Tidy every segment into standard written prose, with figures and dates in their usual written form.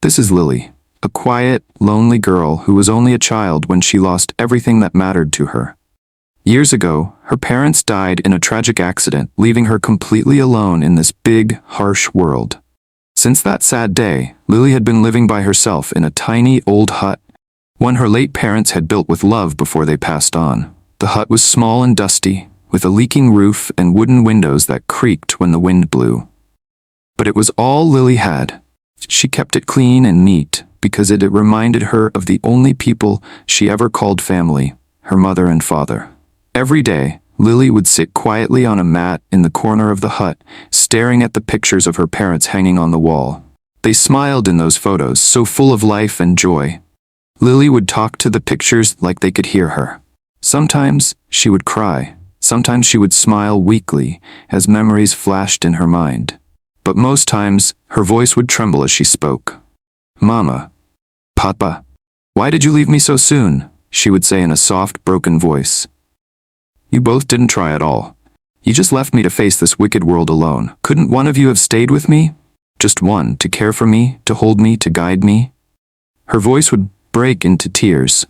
This is Lily, a quiet, lonely girl who was only a child when she lost everything that mattered to her. Years ago, her parents died in a tragic accident, leaving her completely alone in this big, harsh world. Since that sad day, Lily had been living by herself in a tiny, old hut, one her late parents had built with love before they passed on. The hut was small and dusty, with a leaking roof and wooden windows that creaked when the wind blew. But it was all Lily had. She kept it clean and neat because it reminded her of the only people she ever called family, her mother and father. Every day, Lily would sit quietly on a mat in the corner of the hut, staring at the pictures of her parents hanging on the wall. They smiled in those photos, so full of life and joy. Lily would talk to the pictures like they could hear her. Sometimes she would cry. Sometimes she would smile weakly as memories flashed in her mind. But most times, her voice would tremble as she spoke. "Mama, Papa, why did you leave me so soon?" she would say in a soft, broken voice. "You both didn't try at all. You just left me to face this wicked world alone. Couldn't one of you have stayed with me? Just one, to care for me, to hold me, to guide me?" Her voice would break into tears.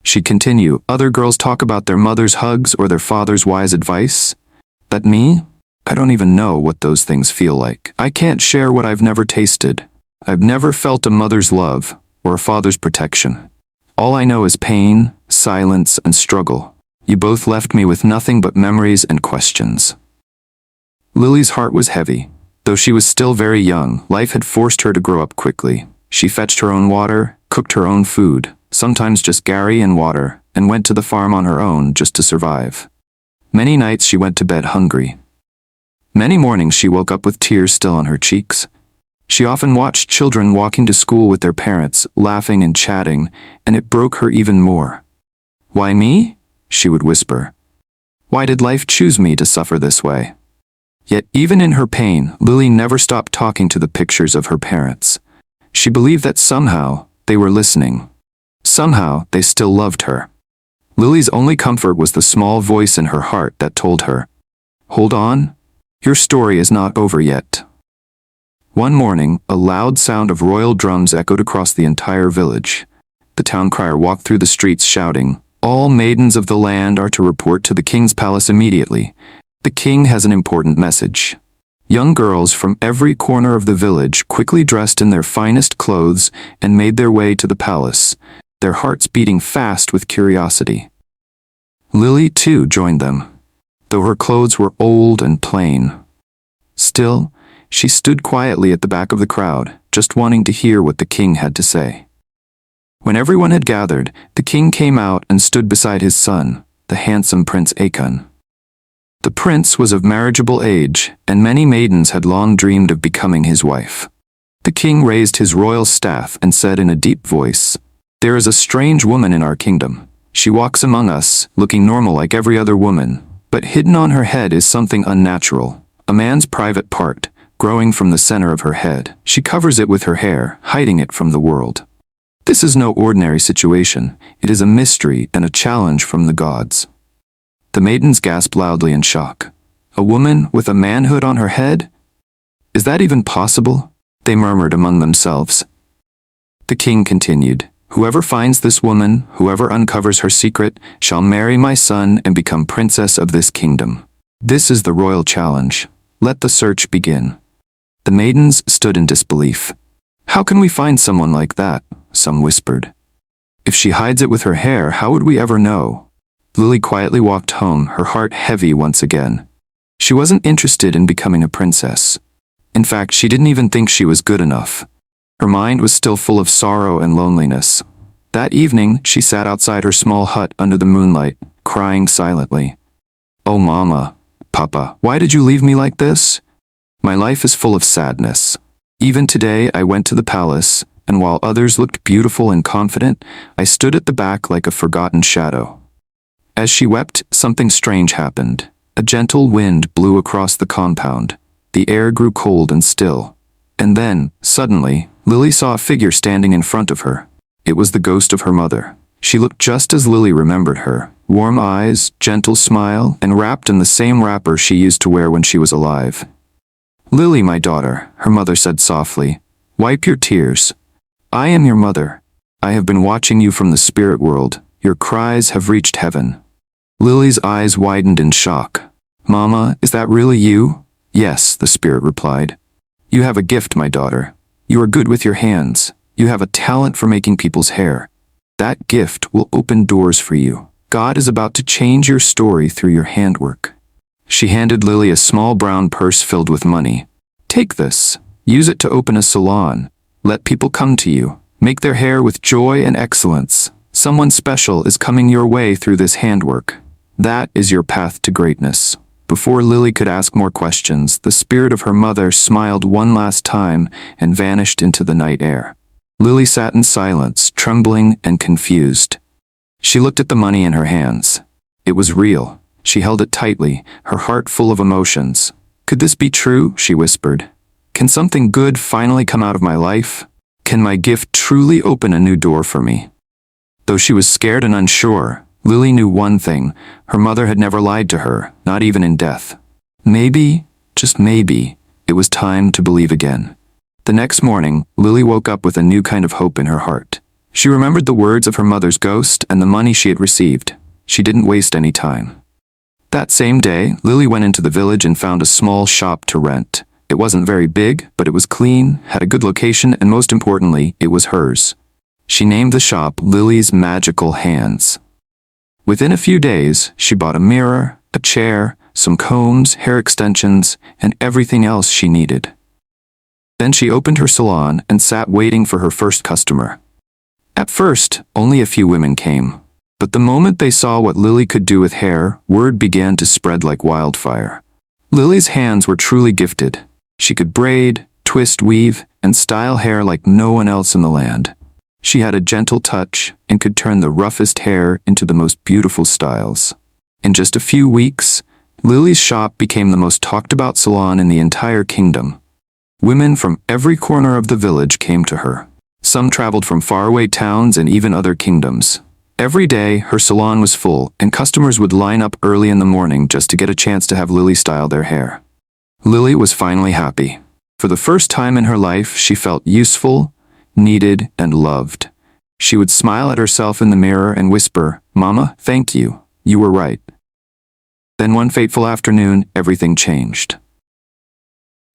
She'd continue, "Other girls talk about their mother's hugs or their father's wise advice. But me? I don't even know what those things feel like. I can't share what I've never tasted. I've never felt a mother's love or a father's protection. All I know is pain, silence, and struggle. You both left me with nothing but memories and questions." Lily's heart was heavy. Though she was still very young, life had forced her to grow up quickly. She fetched her own water, cooked her own food, sometimes just Gary and water, and went to the farm on her own just to survive. Many nights she went to bed hungry. Many mornings she woke up with tears still on her cheeks. She often watched children walking to school with their parents, laughing and chatting, and it broke her even more. "Why me?" she would whisper. "Why did life choose me to suffer this way?" Yet even in her pain, Lily never stopped talking to the pictures of her parents. She believed that somehow they were listening. Somehow they still loved her. Lily's only comfort was the small voice in her heart that told her, "Hold on, your story is not over yet." One morning, a loud sound of royal drums echoed across the entire village. The town crier walked through the streets shouting, "All maidens of the land are to report to the king's palace immediately. The king has an important message." Young girls from every corner of the village quickly dressed in their finest clothes and made their way to the palace, their hearts beating fast with curiosity. Lily, too, joined them, though her clothes were old and plain. Still, she stood quietly at the back of the crowd, just wanting to hear what the king had to say. When everyone had gathered, the king came out and stood beside his son, the handsome Prince Akon. The prince was of marriageable age, and many maidens had long dreamed of becoming his wife. The king raised his royal staff and said in a deep voice, "There is a strange woman in our kingdom. She walks among us, looking normal like every other woman, but hidden on her head is something unnatural, a man's private part, growing from the center of her head. She covers it with her hair, hiding it from the world. This is no ordinary situation. It is a mystery and a challenge from the gods." The maidens gasped loudly in shock. "A woman with a manhood on her head? Is that even possible?" they murmured among themselves. The king continued, "Whoever finds this woman, whoever uncovers her secret, shall marry my son and become princess of this kingdom. This is the royal challenge. Let the search begin." The maidens stood in disbelief. "How can we find someone like that?" some whispered. "If she hides it with her hair, how would we ever know?" Lily quietly walked home, her heart heavy once again. She wasn't interested in becoming a princess. In fact, she didn't even think she was good enough. Her mind was still full of sorrow and loneliness. That evening, she sat outside her small hut under the moonlight, crying silently. "Oh, Mama, Papa, why did you leave me like this? My life is full of sadness. Even today, I went to the palace, and while others looked beautiful and confident, I stood at the back like a forgotten shadow." As she wept, something strange happened. A gentle wind blew across the compound. The air grew cold and still. And then, suddenly, Lily saw a figure standing in front of her. It was the ghost of her mother. She looked just as Lily remembered her. Warm eyes, gentle smile, and wrapped in the same wrapper she used to wear when she was alive. "Lily, my daughter," her mother said softly, "wipe your tears. I am your mother. I have been watching you from the spirit world. Your cries have reached heaven." Lily's eyes widened in shock. "Mama, is that really you?" "Yes," the spirit replied. "You have a gift, my daughter. You are good with your hands. You have a talent for making people's hair. That gift will open doors for you. God is about to change your story through your handwork." She handed Lily a small brown purse filled with money. "Take this. Use it to open a salon. Let people come to you. Make their hair with joy and excellence. Someone special is coming your way through this handwork. That is your path to greatness." Before Lily could ask more questions, the spirit of her mother smiled one last time and vanished into the night air. Lily sat in silence, trembling and confused. She looked at the money in her hands. It was real. She held it tightly, her heart full of emotions. "Could this be true?" she whispered. "Can something good finally come out of my life? Can my gift truly open a new door for me?" Though she was scared and unsure, Lily knew one thing: her mother had never lied to her, not even in death. Maybe, just maybe, it was time to believe again. The next morning, Lily woke up with a new kind of hope in her heart. She remembered the words of her mother's ghost and the money she had received. She didn't waste any time. That same day, Lily went into the village and found a small shop to rent. It wasn't very big, but it was clean, had a good location, and most importantly, it was hers. She named the shop Lily's Magical Hands. Within a few days, she bought a mirror, a chair, some combs, hair extensions, and everything else she needed. Then she opened her salon and sat waiting for her first customer. At first, only a few women came. But the moment they saw what Lily could do with hair, word began to spread like wildfire. Lily's hands were truly gifted. She could braid, twist, weave, and style hair like no one else in the land. She had a gentle touch and could turn the roughest hair into the most beautiful styles. In just a few weeks, Lily's shop became the most talked about salon in the entire kingdom. Women from every corner of the village came to her. Some traveled from faraway towns and even other kingdoms. Every day, her salon was full, and customers would line up early in the morning just to get a chance to have Lily style their hair. Lily was finally happy. For the first time in her life, she felt useful, needed, and loved. She would smile at herself in the mirror and whisper, "Mama, thank you. You were right." Then one fateful afternoon, everything changed.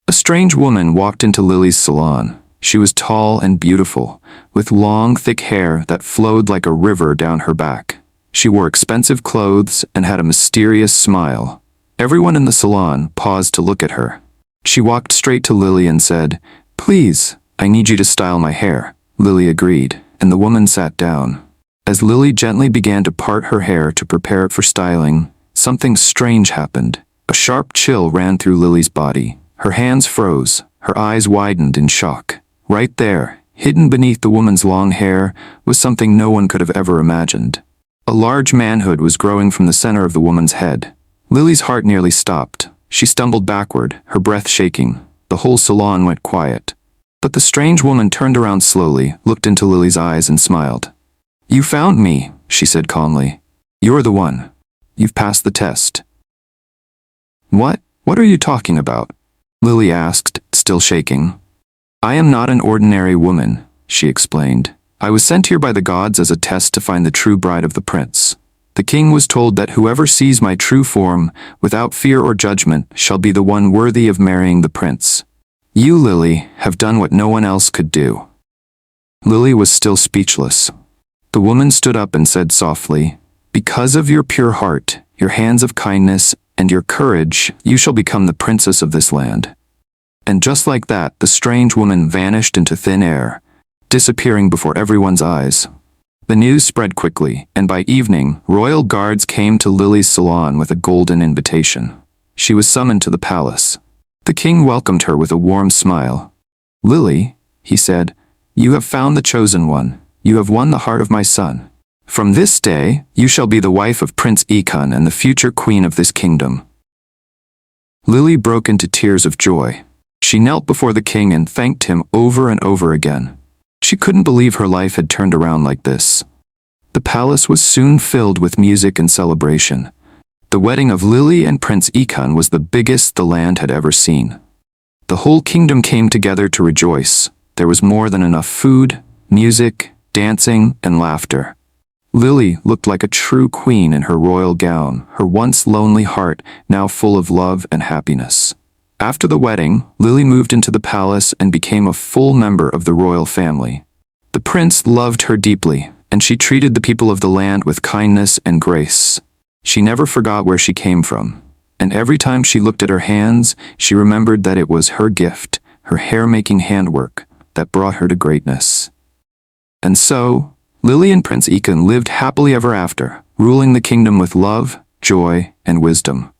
A strange woman walked into Lily's salon. She was tall and beautiful, with long, thick hair that flowed like a river down her back. She wore expensive clothes and had a mysterious smile. Everyone in the salon paused to look at her. She walked straight to Lily and said, "Please, I need you to style my hair." Lily agreed, and the woman sat down. As Lily gently began to part her hair to prepare it for styling, something strange happened. A sharp chill ran through Lily's body. Her hands froze, her eyes widened in shock. Right there, hidden beneath the woman's long hair, was something no one could have ever imagined. A large manhood was growing from the center of the woman's head. Lily's heart nearly stopped. She stumbled backward, her breath shaking. The whole salon went quiet. But the strange woman turned around slowly, looked into Lily's eyes and smiled. "You found me," she said calmly. "You're the one. You've passed the test." "What? What are you talking about?" Lily asked, still shaking. "I am not an ordinary woman," she explained. "I was sent here by the gods as a test to find the true bride of the prince. The king was told that whoever sees my true form, without fear or judgment, shall be the one worthy of marrying the prince. You, Lily, have done what no one else could do." Lily was still speechless. The woman stood up and said softly, "Because of your pure heart, your hands of kindness, and your courage, you shall become the princess of this land." And just like that, the strange woman vanished into thin air, disappearing before everyone's eyes. The news spread quickly, and by evening, royal guards came to Lily's salon with a golden invitation. She was summoned to the palace. The king welcomed her with a warm smile. "Lily," he said, "you have found the chosen one. You have won the heart of my son. From this day, you shall be the wife of Prince Ikon and the future queen of this kingdom." Lily broke into tears of joy. She knelt before the king and thanked him over and over again. She couldn't believe her life had turned around like this. The palace was soon filled with music and celebration. The wedding of Lily and Prince Ikon was the biggest the land had ever seen. The whole kingdom came together to rejoice. There was more than enough food, music, dancing, and laughter. Lily looked like a true queen in her royal gown, her once lonely heart now full of love and happiness. After the wedding, Lily moved into the palace and became a full member of the royal family. The prince loved her deeply, and she treated the people of the land with kindness and grace. She never forgot where she came from, and every time she looked at her hands, she remembered that it was her gift, her hair-making handwork, that brought her to greatness. And so, Lily and Prince Ekin lived happily ever after, ruling the kingdom with love, joy, and wisdom.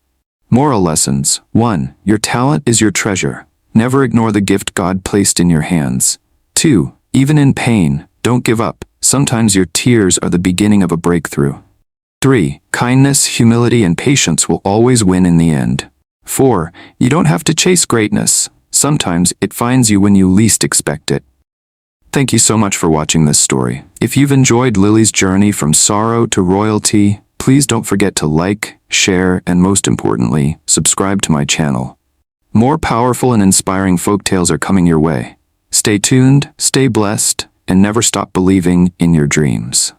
Moral lessons. 1. Your talent is your treasure. Never ignore the gift God placed in your hands. 2. Even in pain, don't give up. Sometimes your tears are the beginning of a breakthrough. 3. Kindness, humility, and patience will always win in the end. 4. You don't have to chase greatness. Sometimes it finds you when you least expect it. Thank you so much for watching this story. If you've enjoyed Lily's journey from sorrow to royalty, please don't forget to like, share, and most importantly, subscribe to my channel. More powerful and inspiring folktales are coming your way. Stay tuned, stay blessed, and never stop believing in your dreams.